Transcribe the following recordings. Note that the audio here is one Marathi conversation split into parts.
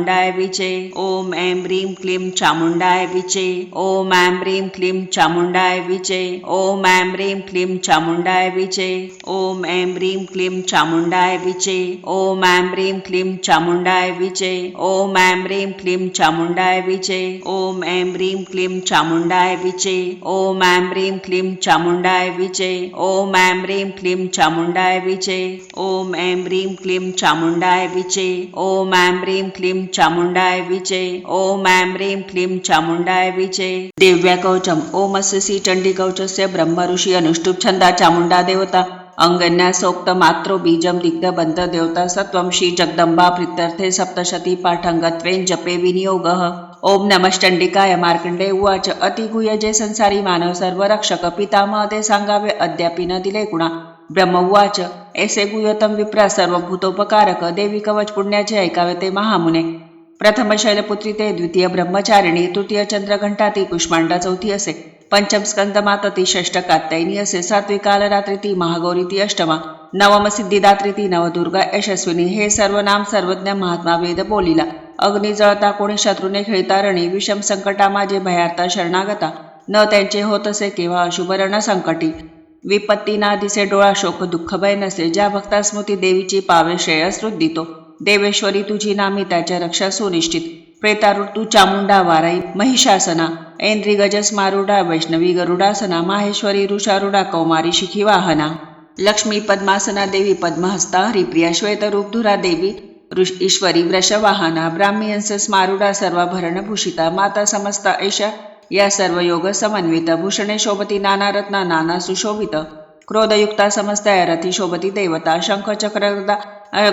चामुंडाय विचे. ओम ऐं ह्रीं क्लीं चामुंडाय विचे. ओम ऐं ह्रीं क्लीं चामुंडाय विचे. ओम ऐं ह्रीं क्लीं चामुंडाय विचे. ओम ऐं ह्रीं क्लीं चामुंडाय विचे. ओम ऐं ह्रीं क्लीं चामुंडाय विचे. ओम ऐं ह्रीं क्लीं चामुंडाय विचे. ओम ऐं ह्रीं क्लीं चामुंडाय विचे. ओम ऐं ह्रीं क्लीं चामुंडाय विचे. ओम ऐं ह्रीं क्लीं चामुंडाय विचे. ओम ऐं ह्रीं क्लीं चामुंडाय विचे. ओम ऐं ह्रीं क्लीं चामुंडाय विचे. ओम ऐं ह्रीं क्लीं चामुंडाय विचे. दिव्यकवचम. ओमस्य चंडीकवचस्य ब्रह्म ऋषी अनुष्टुप छंदा चामुंडा देवता अंगन्यासोक्त मात्रो बीजम दिग्धबंध देवता सत्वं श्री जगदंबा प्रीत्यर्थे सप्तशती पाठंगत्वेन जपे विनियोगः. ओम नमश्चंडिकाय. मार्कंडे उवाच. अतिगुह्य जे संसारी मानव सर्व रक्षक पितामह ते सांगावे अद्यापि न दिले कुणा. ब्रह्म उवाच. ऐसे गुह्यतम विप्रा सर्वभूतोपकारक देवी कवच पुण्याचे ऐकावे ते महामुने. प्रथम शैलपुत्री ते द्वितीय ब्रह्मचारिणी तृतीय चंद्रघंटा ती कुष्मांडा चौथी असे. पंचम स्कंद माता ती षष्ठ कात्यायनी असे. सात्वी कालरात्री ती महागौरी ती अष्टमा. नवम सिद्धिदात्री ती नवदुर्गा यशस्विनी. हे सर्व नाम सर्वज्ञ महात्मा वेद बोलिला. अग्नी जळता कोणी शत्रूने खेळता रणी. विषम संकटा माझे भयार्ता शरणागता. न त्यांचे होत असे केव्हा अशुभरण संकटी. विपत्ती ना दिसे डोळा शोक दुःख भय नसे. ज्या भक्ता स्मृती देवीची पावे श्रेय दितो. देवेश्वरी तुझी नामी त्याच्या रक्षा सुनिश्चित. प्रेतारूढ तू चामुंडा वाराई महिषासना. ऐंद्री गजस मारुडा वैष्णवी गरुडासना. माहेश्वरी ऋषारुडा कौमारी शिखी वाहना. लक्ष्मी पद्मासना देवी पद्महस्ता. हरिप्रिया श्वेतरूपधुरा देवी ईश्वरी वृषवाहना. ब्राह्मी हंस स्मारुडा सर्वाभरण भूषिता. माता समस्ता ऐशा या सर्व योग समन्वित. भूषणे शोभती नाना रत्ना नाना सुशोभित. क्रोधयुक्ता समस्ता रथी शोभती देवता. शंख चक्र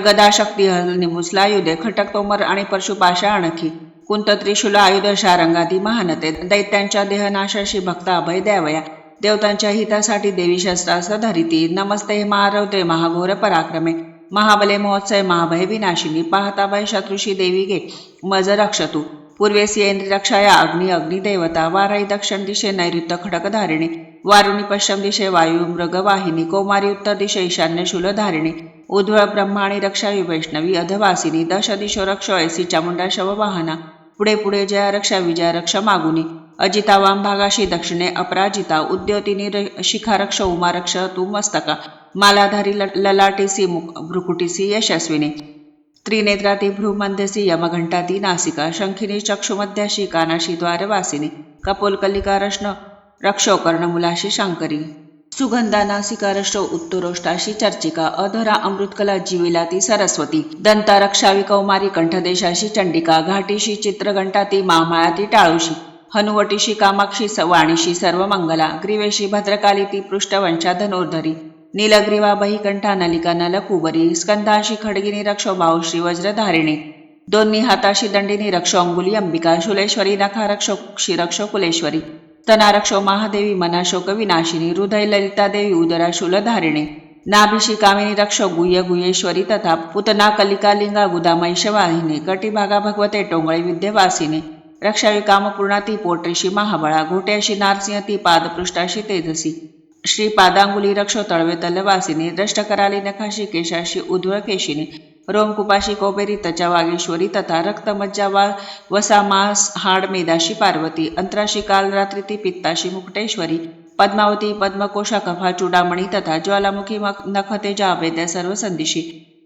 गदा शक्ती मुसलायुधे. खटक तोमर आणि परशुपाशा आणखी. कुंत त्रिशूल आयुध शारंगादी महानते. दैत्यांच्या देहनाशाशी भक्ता अभय द्यावया. देवतांच्या हितासाठी देवी शस्त्रास्त्र धरिती. नमस्ते महारौद्रे महाघोर पराक्रमे. महाबले महोत्सव महाभय विनाशिनी. पाहता भय शत्रुषी देवी गे मज रक्षतु. पूर्वेसी ऐंद्री रक्षाया अग्नी अग्निदेवता. वाराई दक्षिण दिशे नैऋत्य खडकधारिणी. वारुणी पश्चिम दिशे वायू मृगवाहिनी. कौमारी उत्तर दिशे ईशान्य शूलधारिणी. उध्वळ ब्रह्माणी रक्षावी वैष्णवी अधवासिनी. दश दिशो रक्ष ऐसी चामुंडा शववाहना. पुढे पुढे जया रक्षा विजया रक्ष मागुनी. अजिता वाम भागाशी दक्षिणे अपराजिता. उद्योतिनी शिखा रक्ष उमा रक्ष तू मस्तका. मालाधारी ललाटेसी भ्रुकुटीसी यशस्विनी. त्रिनेत्राती भ्रूमध्यसी यमघंटाती नासिका. शंखिनी चक्षुमध्याशी कानाशी द्वारवासिनी. कपोलकलिका रश्न रक्षो कर्णमुलाशी शांकरी. सुगंधा नासिका रक्षो उत्तरोष्टाशी चर्चिका. अधरा अमृतकला जीविलाती सरस्वती. दंता रक्षावी कौमारी कंठदेशाशी चंडिका. घाटीशी चित्रघंटाती मामाळाती टाळूशी. हनुवटीशी कामाक्षी वाणीशी सर्व मंगला. ग्रीवेशी भद्रकाली ती पृष्ठवंशा धनुर्धरी. नीलग्रीवा बहिकंठा नलिका नलकुबरी. स्कंधाशी खडगिनी रक्षो बाहुश्री वज्रधारिणी. दोन्ही हाताशी दंडिनी रक्षो अंगुली अंबिका. शुलेश्वरी नखा रक्षो क्षीरक्षो कुलेश्वरी. तना रक्षो महादेवी मनाशोक विनाशिनी. हृदय ललिता देवी उदरा शूलधारिणी. नाभिशी कामिनी रक्षो गुह्य गुह्येश्वरी तथा पुतना कलिका लिंगा गुदामैशवाहिनी. कटिभागा भगवते टोंगळे विद्यवासिनी. रक्षावी कामपूर्णा ती पोटेशी महाबळा. घोट्याशी नारसिंह ती पादपृष्ठाशी तेजसी. श्रीपादांगुली रक्षो तळवे तलवासिनी. द्रष्ट कराली नखाशी केशाशी उध्वळ केशिनी. रोमकुपाशी कोबेरी तचा वागेश्वरी तथा रक्तमज्जा वसा मास हाड मेदाशी पार्वती. अंतराशी काल रात्री ती पित्ताशी मुकुटेश्वरी. पद्मावती पद्मकोशा कफा चूडामणी तथा ज्वालामुखी नखते जावेद्या सर्व संदिशी.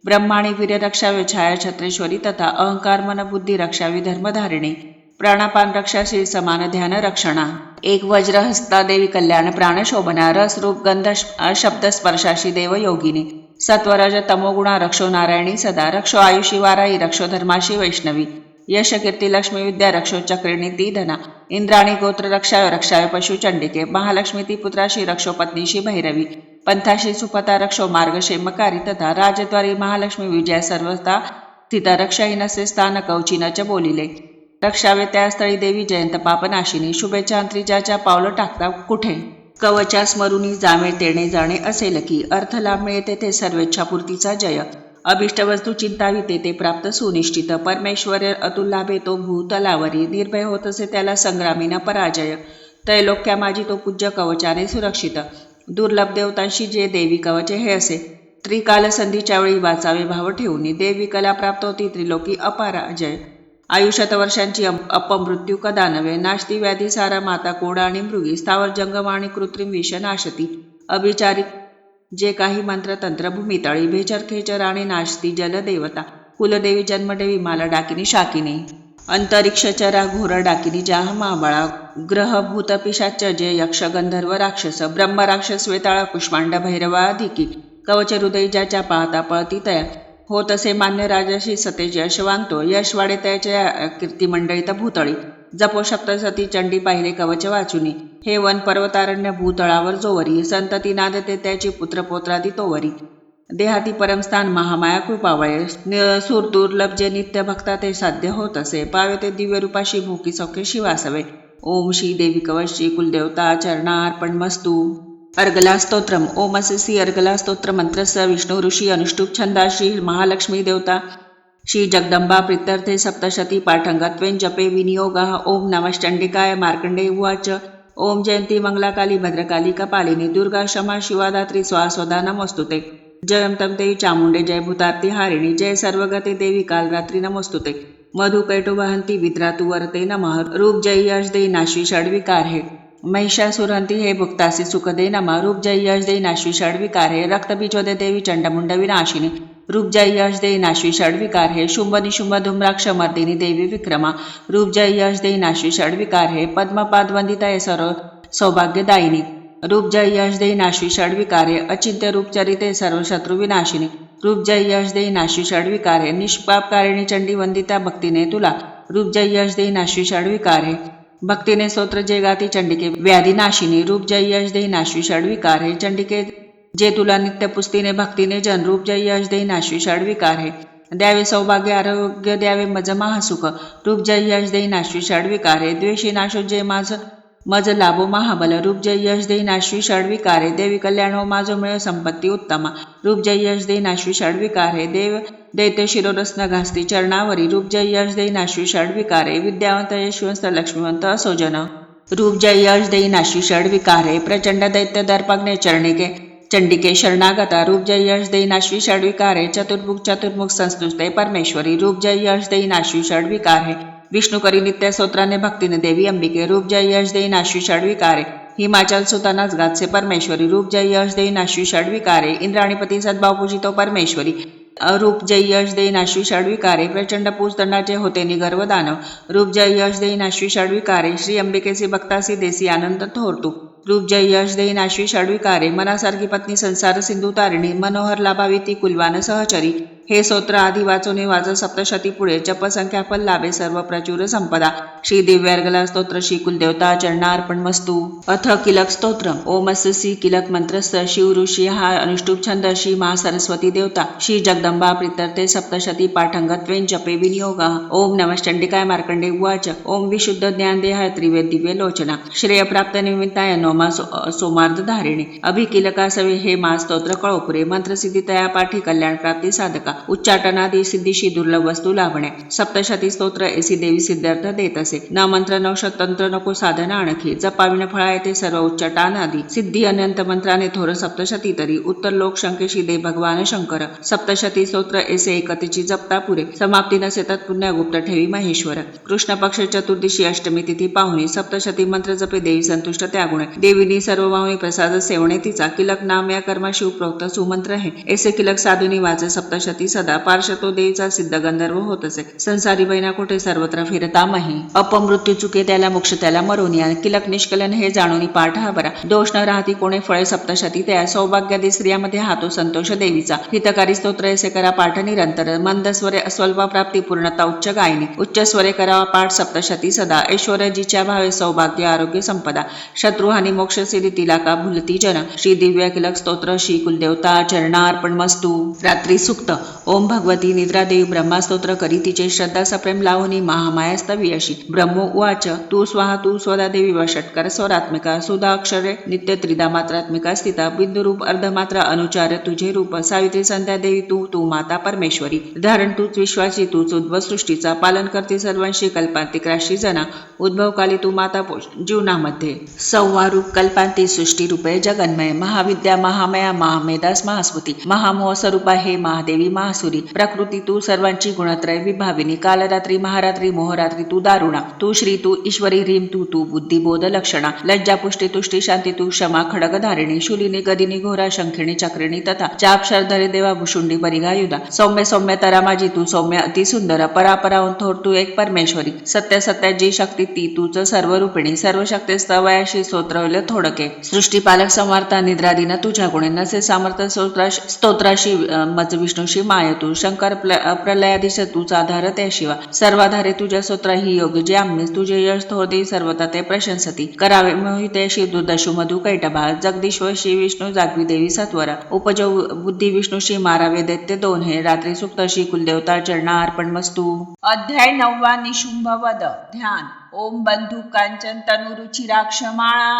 ब्रह्माणी वीर्य रक्षावे छाया छत्रेश्वरी तथा अहंकार मन बुद्धी रक्षावी धर्मधारिणी. प्राणापान रक्षा श्री समान ध्यान रक्षणा. एक वज्रहस्ता देवी कल्याण प्राणशोभना. रस रूप गंध शब्द स्पर्शाशी देव योगिनी. सत्वरज तमोगुणा रक्षो नारायणी सदा. रक्षो आयुषी वाराई रक्षो धर्माशी वैष्णवी. यश कीर्ती लक्ष्मी विद्या रक्षो चक्रिणी ती धना. इंद्राणी गोत्र रक्षावे पशु चंडिके. महालक्ष्मी ती पुत्राशी रक्षो पत्नीशी भैरवी. पंथाशी सुपता रक्षो मार्ग क्षेमकारी तथा. राजद्वारी महालक्ष्मी विजया सर्वता स्थिता. रक्षाही नसे स्थान कवचिनच बोलिले. रक्षावे त्या स्थळी देवी जयंत पापनाशिनी. शुभेच्छा अंतरिजाच्या पावलं टाकता कुठे. कवचा स्मरुनी जामे तेणे जाणे असेल की. अर्थ लाभ मिळे तेथे सर्वेच्छापूर्तीचा जय. अभिष्ट वस्तू चिंतावी ते प्राप्त सुनिश्चित. परमेश्वर अतुल लाभे तो भूतलावरी. निर्भय होत असे त्याला संग्रामीना पराजय. त्रैलोक्या माझी तो पूज्य कवचाने सुरक्षित. दुर्लभ देवतांशी जे देवी कवचे हे असे. त्रिकाल संधीच्या वेळी वाचावे भाव ठेवून. देवी कला प्राप्त होती त्रिलोकी अपराजय. आयुष्यात वर्षांची अपमृत्यू कदा नव्हे. नाशती व्याधी सारा माता कोडा आणि मृगी. स्थावर जंगम आणि कृत्रिम विष नाशती. अभिचारिक जे काही मंत्र तंत्र भूमितळी. भेचर खेचर आणि नाशती जलदेवता. कुलदेवी जन्मदेवी माला डाकिनी शाकिनी. अंतरिक्षचरा घोर डाकिनी जाह महाबळा. ग्रह भूत पिशाच जे यक्ष गंधर्व राक्षस. ब्रह्म राक्षस वेताळ कुष्मांड भैरवाधिकी. कवच हृदय ज्याच्या पाहता पळती तया. हो तसे मान्य राजाशी सतेज यशवांतो. यश वाढे त्याच्या कीर्तिमंडळीत भूतळी. जपो सप्तसती चंडी पाहिले कवच वाचुनी. हे वन पर्वतारण्य भूतळावर जोवरी. संतती नादते त्याची पुत्रपोत्रादी तोवरी. देहाती परमस्थान महामाया कृपावळे. सूर दुर्लभ जे नित्य भक्ता ते साध्य होत असे. पावे ते दिव्य रूपाशी भूकी सौख्य शिवासवे. ओम श्री देवी कवच श्री कुलदेवता चरणार्पण मस्तू. अर्गला स्तोत्रम. ओम असे अर्गला स्तोत्र मंत्रस्स. विष्णू ऋषी अनुष्टुप छंदा. श्री महालक्ष्मी देवता श्री जगदंबा प्रित्यर्थे सप्तशती पाठंगत्वेन जपे विनियोगः. ओम नमश्चंडिकाय मार्कंडे उवाच. ओम जयंती मंगलाकाली भद्रकाली कपालिनी. दुर्गा क्षमा शिवादात्री स्वास्वदा नमोस्तुते. जयं तं देवी चामुंडे जय भूतार्ती हारिणी. जय सर्वगते देवी कालरात्री नमोस्तुते. मधु कैटुवहंती विद्रातु वरते नमः. रूप जय यश दे नाशी षड्विकार हे. महिषासुरहंती हे भुक्तासी सुख दे नमः. रूप जय यश दे नाशी षड्विकार हे. रक्त बीजोदे देवी चंडमुंड विनाशिनी. रूप जय यश दे नाशी षड्विकार हे. शुंभ निशुंभ धूम्राक्ष मर्दिनी देवी विक्रमा. रूप जय यश दे नाशी षड्विकार हे. पद्मपाद वंदिता सर्व सौभाग्यदायिनी. रूप जय यश दे नाशी षड्विकारे. अचिंत्य रूप चरिते सर्व शत्रु विनाशिनी. रूप जय यश दे नाशी षड्विकारे. निष्पापकारिणी चंडी वंदिता भक्तीने तुला. रूप जय यश दे नाशी षड्विकारे. भक्तीने स्तोत्र जे गाती चंडिके व्याधी नाशिनी. रूप जय यश दे नाशी षड्विकारे. चंडिके जे तुला नित्य पुस्तीने भक्तीने जन. रूप जय यश दे नाशी षड्विकारे. द्यावे सौभाग्य आरोग्य द्यावे मज महासुख. रूप जय यश दे नाशी षड्विकारे. द्वेषी नाशो जे मज लाभो महाबल. रूप जय यश दे नाशवी षड्विकारे. देवी कल्याणो माझो मिळ संपत्ती उत्तमा. रूप जय यश दे नाशवी षड्विकारे. देव दैत्य शिरोरस्न घासती चरणावरी. रूप जय यश दे नाशवी षड्विकारे. विद्यावंत यशवंत लक्ष्मीवंत असोजन. रूप जय यश दे नाशवी षड्विकारे. प्रचंड दैत्य दर्पग्ने चरणिके चंडिके शरणागता. रूप जय यश दे नाशवी षड्विकारे. चतुर्मुख संस्तुते परमेश्वरी. रूप जय यश दे नाशवी षड्विकारे. विष्णू करी नित्य स्तोत्राने भक्तीने देवी अंबिके. रूप जय यश दे नाशवी षड्विकारे. हिमाचल सुतानाच गातसे परमेश्वरी. रूप जय यश दे नाशवी षड्विकारे. इंद्राणीपती सद्भाव पूजितो परमेश्वरी. रूप जय यश दे नाशवी षड्विकारे. प्रचंड पूजदंडाचे होते निगर्व दानव. रूप जय यश दे नाशवी षड्विकारे. श्री अंबिकेसी भक्तासी देसी आनंद थोरतू. रूप जय यश दे नाशवी षड्विकारे. मनासारखी पत्नी संसार सिंधू तारिणी. मनोहर लाभावी ती कुलवान सहचरी. हे स्तोत्र आधी वाचोने वाच सप्तशती पुढे. जप संख्या फल लाभे सर्व प्रचुर संपदा. श्री दिव्यार्गला स्तोत्र श्री कुलदेवता चरणार्पण मस्तू. अथ किलक स्तोत्र. ओम अस्य किलक मंत्रस्थ. शिव ऋषी हा अनुष्टुप छंद. श्री महासरस्वती देवता श्री जगदंबा प्रित्यर्थे सप्तशती पाठंगत्वेन जपे विनियोगा. ओम नमश्चंडिकाय मार्कंडे उवाच. ओम विशुद्ध ज्ञान देहाय त्रिवेद दिव्य लोचना. श्रेय प्राप्त निमित्ताय नोमा सोमार्ध धारिणी. अभिकिलका सवे हे मा स्तोत्र कळोपुरे. मंत्रसिद्धी तया पाठी कल्याण प्राप्ती साधका. उच्चाटनादी सिद्धीशी दुर्लभ वस्तू लाभणे. सप्तशती स्तोत्र ऐसी देवी सिद्धार्थ देत असे. न मंत्र नौषध तंत्र नको साधना आणखी. जपाविन फळा येते सर्व उच्चाटनादी. सिद्धी अनंत मंत्राने थोर सप्तशती तरी. उत्तर लोक शंकेशी दे भगवान शंकर. सप्तशती स्तोत्र ऐसे एकतेची जपता पुरे. समाप्ती नसे तत्पुण्य गुप्त ठेवी महेश्वर. कृष्ण पक्ष चतुर्दशी अष्टमी तिथी पाहुणी. सप्तशती मंत्र जपे देवी संतुष्ट त्यागुणे. देवीनी सर्व वाहुनी प्रसाद सेवणे तिचा. किलक नाम या कर्मा शिव प्रोक्त सुमंत्र हे. ऐसे किलक साधुनी वाचे सप्तशती सदा. पार्श्वतो देवीचा सिद्ध गंधर्व होत असे. संसारी बैना कोठे सर्वत्र फिरता मही. अपमृत्यू चुके त्याला मोक्ष त्याला मरोनिया. किलक निष्कलन हे जाणूनी पाठ हा बरा. दोष न राहती कोणे फळे सप्तशती त्या. सौभाग्यादी स्त्रियामध्ये हातो संतोष देवीचा. हितकारी स्तोत्र ऐसे करा पाठ निरंतर. मंद स्वरे अस्वल्प प्राप्ती पूर्णता उच्च गायनी. उच्च स्वरे करावा पाठ सप्तशती सदा. ऐश्वर्य जिच्या भावे सौभाग्य आरोग्य संपदा. शत्रुहानी मोक्ष सिद्धी तिला का भुलती जन. श्री दिव्य किलक स्तोत्र श्री कुलदेवता चरणार्पण मस्तू. रात्री सुक्त. ओम भगवती निद्रा देवी ब्रह्मास्तोत्र करी तिचे श्रद्धा सप्रेम लावणी महामाया स्तवी अशी. ब्रह्मो उवाच. तू स्वाहा तू स्वदा देवी वषटकर स्वरात्मिका. सुधा अक्षरे नित्य त्रिदा मात्रात्मिका स्थिता. बिंदुरूप अर्धमात्र अनुचार तुझे रूप. सावित्री संध्या देवी तू तू माता परमेश्वरी. धारण तूच विश्वाची तूच उद्भव सृष्टीचा. पालन करते सर्वांशी कल्पांतिक राशी जना. उद्भवकाली तू माता जीवनामध्ये. सौवारूप कल्पांती सृष्टी रूपे जगन्मय. महाविद्या महामया महामेदास महास्मृती. महामोह स्वरूपा हे महादेवी महासुरी प्रकृती तू सर्वांची गुणत्रय विभाविनी कालरात्री महारात्री मोहरात्री तू दारुणा तू श्री तू ईश्वरी ह्रीम तू बुद्धी बोध लक्षणा लज्जा पुष्टी तुष्टी शांती तू क्षमा खडग धारिणी शूलिनी गदिनी घोरा शंखिणी चक्रिणी तथा चाप शरधरे देवा भुषुंडी परिगायुधा सौम्य सौम्य तरा माझी तू सौम्य अति सुंदर परापराहून थोर तू एक परमेश्वरी सत्य सत्याची शक्ती ती तूच सर्व रूपिणी सर्व शक्ती स्तवयाशी स्तोत्रवल थोडके सृष्टीपालक संवार्ता निद्रादीन तुझ्या गुणे नसे सामर्थ्य स्तोत्राशी मज विष्णूशी माय तू शंकर प्रलयाधीश तूच आधार त्याशिवा सर्वाधारे तुझ्या स्तोत्र ही योग जे आम्ही तुझे यश थोरदे सर्वता ते प्रशंसती करावे मोहिते शिव दशु मधु कैटभा जगदीश्वर श्री विष्णू जागवी देवी सत्वरा उपजो बुद्धी विष्णूशी मारावे दैत्य दोन हे रात्री सुक्त श्री कुलदेवता चरणा अर्पण मस्तू. अध्याय 9 निशुंभ वध ध्यान. ओम बंधू कांचन तनुरुचिराक्ष माळा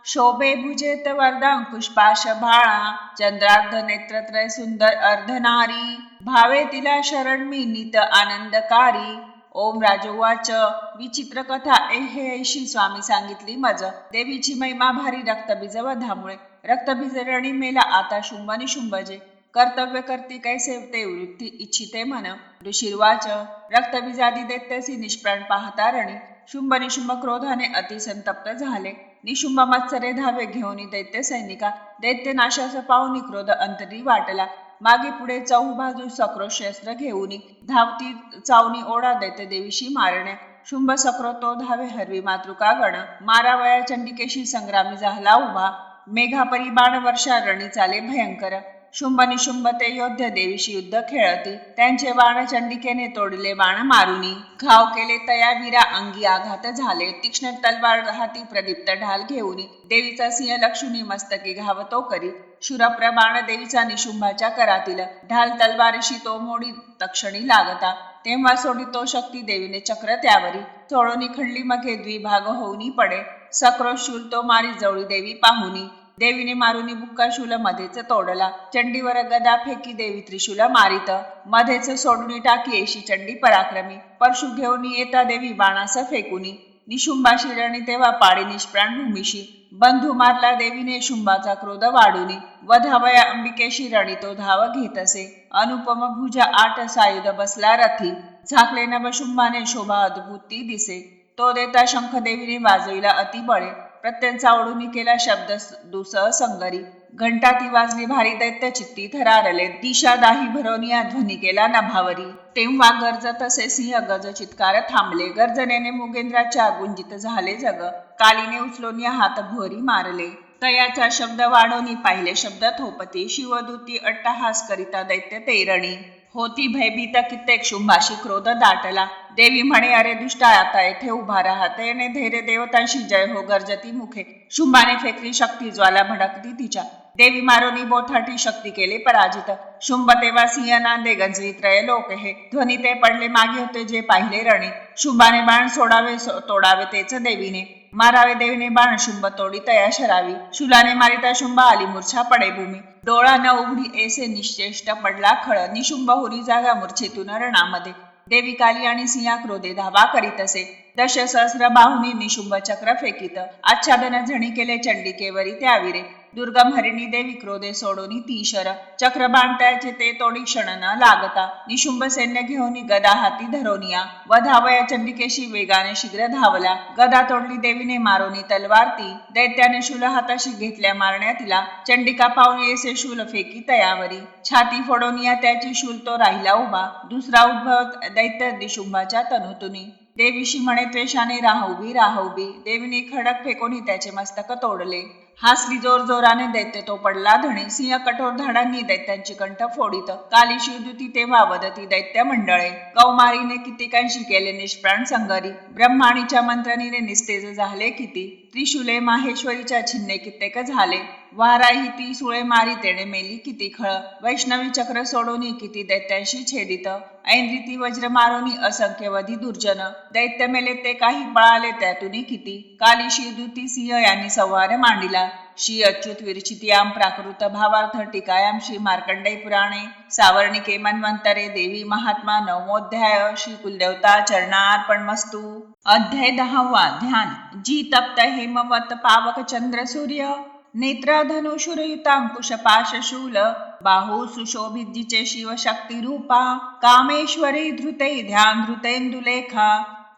शोभे भुजेत वरदांकुश पाश भाळा चंद्रार्ध नेत्रत्रय सुंदर अर्धनारी भावे तिला शरण मी नित आनंदकारी. ओम राजोवाच विचित्र कथा हे ऐशी स्वामी सांगितली मज देवीची महिमा भारी रक्तबीज वधामुळे रक्तबीज रणी मेला आता शुंभ निशुंभजे कर्तव्य करती कैसे ते वृत्ती इच्छिते मन. ऋषिर्वाच रक्तबीजादी दैत्यसी निष्प्राण पाहता रणी शुंभ निशुंभ क्रोधाने अतिसंतप्त झाले. निशुंभ मत्सरे धावे घेऊन दैत्य सैनिका दैत्य नाशास पाहुनी क्रोध अंतरी वाटला. मागे पुढे बाजू सक्रोश शस्त्र घेऊन धावती चावणी ओढा दैत्य देवीशी मारण्या. शुंभ सक्रो तो धावे हरवी मातृका गण मारावया चंडिकेशी संग्रामी झाला उभा. मेघापरी बाण वर्षा रणी चाले भयंकर शुंभ निशुंभ ते योद्ध देवीशी युद्ध खेळती. त्यांचे बाण चंडिकेने तोडले बाण मारुनी घाव केले तया वीरा अंगी आघात झाले. तीक्ष्ण तलवार हाती प्रदीप्त ढाल घेऊन देवीचा सिंह लक्ष्मी मस्तकी घावतो करी. शूरप्र बाण देवीचा निशुंभाच्या करातील ढाल तलवारीशी तो मोडी तक्षणी लागता. तेव्हा सोडी तो शक्ती देवीने चक्र त्यावरी चोळोनी खंडली मगे द्विभाग होऊनी पडे. सक्रोश शूल तो मारी जवळी देवी पाहुनी देवीने मारुनी बुक्का शूल मध्येच तोडला. चंडीवर गदा फेकी देवी त्रिशूल मारित मध्येच सोडून टाकी येशी चंडी पराक्रमी परशु घेऊन येता देवी बाणास फेकुनी निशुंभाशी रणी तेव्हा पाडी निष्प्राण भूमीशी. बंधू मारला देवीने शुंभाचा क्रोध वाढुनी वधावया अंबिकेशी रणी तो धाव घेत असे. अनुपम भुज 8 सायुध बसला रथी झाकले नभ शुंभाने शोभा अद्भुत ती दिसे. तो देता शंख देवीने वाजविला अति बळे प्रत्यंचा ओढून केला शब्द दुसह संगरी. घंटा ती वाजली भारी दैत्य चित्ती थरारले दिशा दाही भरोनिया ध्वनी केला नभावरी. तेव्हा गर्जत असे सिंह गज चित्कार थांबले गर्जनेने मुगेंद्राच्या गुंजित झाले जग. कालीने उचलोनिया हात भुवरी मारले तयाचा शब्द वाढवणी पाहिले शब्द थोपती. शिवदूती अट्टहास करिता दैत्य तेरणी होती भयभीत कित्येक शुंभाशी क्रोध दाटला. देवी म्हणे अरे दुष्टा आता येथे उभा राहत येणे धैर्य देवतांशी जय हो गर्जती मुखे. शुंभाने फेकली शक्ती ज्वाला भडकती तिच्या देवी मारोनी बोथाटी शक्ती केले पराजित. शुंभ तेव्हा सिंह नांदे गंजवी त्रय लोक हे ध्वनी ते पडले मागे होते जे पाहिले रणे. शुंभाने बाण सोडावे तोडावे तेच देवीने मारावे देवीने बाण शुंभ तोडी तया शरावी. शूलाने मारिता शुंभ आली मूर्छा पडे भूमी डोळा न उघडी ऐसे निश्चेष्ट पडला खळ. निशुंभ हुरी जागा मूर्छेतून रणामध्ये देवी काली आणि सिंहा क्रोधे धावा करीत असे. दशसहस्र बाहुनी निशुंभ चक्र फेकीत आच्छादन झणी केले चंडिकेवरी त्याविरे. दुर्गम हरिणी देवी क्रोधे सोडोनी तीशर चक्र बांधताचे ते तोडी क्षण न लागता. निशुंभ सैन्य घेऊन गदा हाती धरोनिया वधावया चंडिकेशी वेगाने शीघ्र धावला. गदा तोडली देवीने मारोनी तलवार ती दैत्याने शूल हाताशी घेतल्या मारण्या तिला. चंडिका पाहून येसे शूल फेकी तयावरी छाती फोडोनिया त्याची शूल तो राहिला उभा. दुसरा उद्भव दैत्य निशुंभाच्या तनुतुनी देवीशी म्हणे त्वेषाने राहूबी देवीने खडक फेकोनी त्याचे मस्तक तोडले. हासली जोर जोराने दैत्य तो पडला धणे. सिंह कठोर धाडांनी दैत्यांची कंठ फोडित काली शिवदूती तेव्हा वदती दैत्य मंडळे. कौमारीने कितीकांशी केले निष्प्राण संगरी ब्रह्माणीच्या मंत्रनीने निस्तेज झाले किती. त्रिशूले माहेश्वरीच्या छिन्ने कित्येक झाले वाराही ती सुळे मारी तेणे मेली किती खळ. वैष्णवी चक्र सोडोनी किती दैत्यांशी छेदित ऐंद्रिती वज्र मारोनी असंख्य वधी दुर्जन. दैत्य मेले ते काही पळाले त्यातून किती. काली शिवदूती सिंह यांनी संवार मांडिला. श्री अच्युत विरचित्याम प्राकृत भावार्थ टीकायाम श्री मार्कंडेय पुराणे सावर्णिके मन्वंतरे देवी महात्मा 9मोऽध्याय. श्री कुलदेवता चरणार्पण मस्तू. अध्याय 10 ध्यान. जी तप्त हेमवत पावक चंद्र सूर्य नेत्र धनुषुरयुतांकुश पाशशूल बाहू सुशोभित जिचे शिवशक्ती रूपा कामेश्वरी धृते ध्यान धृतेंदुलेखा.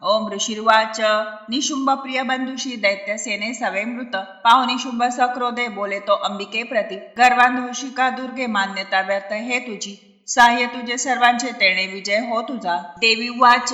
ओम ऋषिर्वाच निशुंभ प्रिय बंधुशी दैत्य सेने सवे मृत पाहुनी शुंभ सक्रोधे बोले तो अंबिके प्रती. गर्वांधोषिका दुर्गे मान्यता व्यर्थ हे तुझी साह्य तुझे सर्वांचे तेणे विजय हो तुझा. देवी वाच